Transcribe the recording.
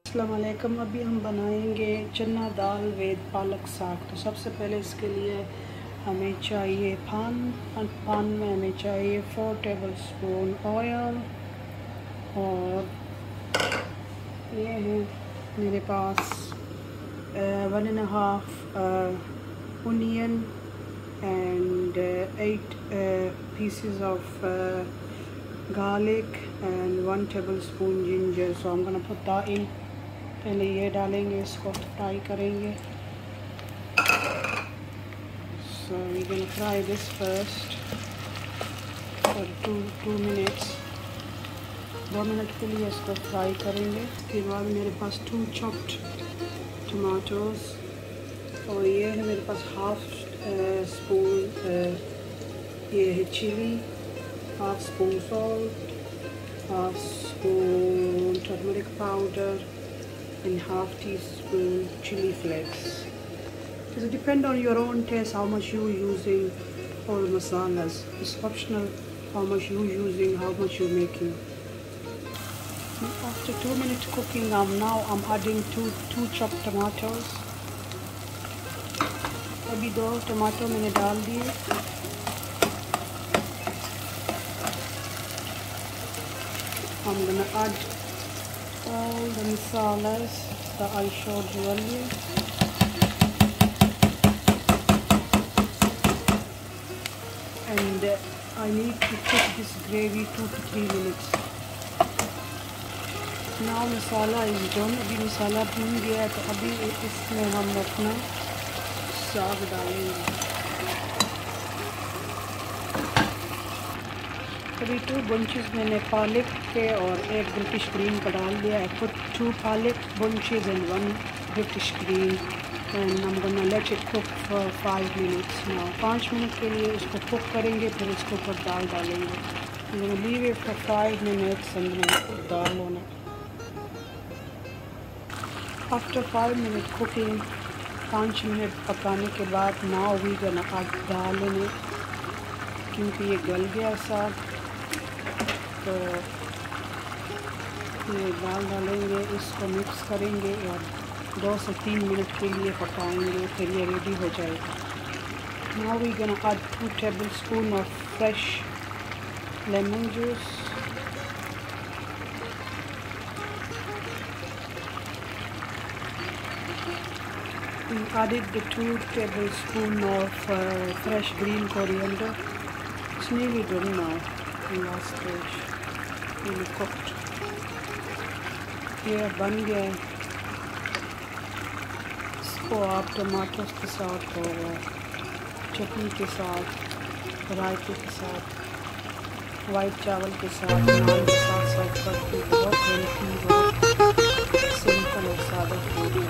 अस्सलाम वालेकुम। अभी हम बनाएंगे चना दाल विद पालक साग। तो सबसे पहले इसके लिए हमें चाहिए पान में हमें चाहिए 4 टेबलस्पून ऑयल, और ये है मेरे पास 1.5 onion and 8 pieces of garlic and 1 tablespoon ginger. So I'm gonna put that in. पहले ये डालेंगे, इसको फ्राई करेंगे. So we're gonna fry this first for 2 minutes. 2 minute के लिए इसको फ्राई करेंगे. उसके बाद मेरे पास 2 chopped tomatoes, और ये है मेरे पास हाफ स्पून ये है chili, half spoon salt, half spoon turmeric powder and half teaspoon chili flakes. So it depends on your own taste how much you using all masalas. It's optional how much you using, how much you making. After 2 minutes cooking, I'm adding two chopped tomatoes. अभी 2 tomato मैंने डाल दिए. I'm gonna add all the masalas that I showed you earlier. And I need to cook this gravy 2 to 3 minutes. Now masala is done. अभी मसाला भून गया है, तो अभी इसमें हम अपना साग डालेंगे. अभी 2 bunches मैंने पालक के और 1 ब्रिटिश ग्रीन का डाल दिया. I put 2 पालक bunches and 1 British green, and I'm gonna let it cook for 5 minutes now. 5 minute के लिए इसको कुक करेंगे, फिर इसके ऊपर दाल डालेंगे. I'm gonna leave it for 5 minutes and then put dal on it. After 5 minutes cooking, 5 minute पकाने के बाद now we gonna add dal in it, क्योंकि ये गल गया साग. तो ये दाल डालेंगे, इसको मिक्स करेंगे और 2 से 3 मिनट के लिए पकाएंगे, फिर ये रेडी हो जाएगा. Now we gonna add 2 tablespoon of fresh lemon juice. We added the 2 tablespoon of fresh green coriander. It's nearly done now. In last stage, really cooked. ये बन गया है. इसको आप टमाटोस के साथ और चटनी के साथ, रायते के साथ, वाइट चावल के साथ, नान के साथ सर्व करके बहुत हेल्थी, बहुत सिंपल और सादा फूड है.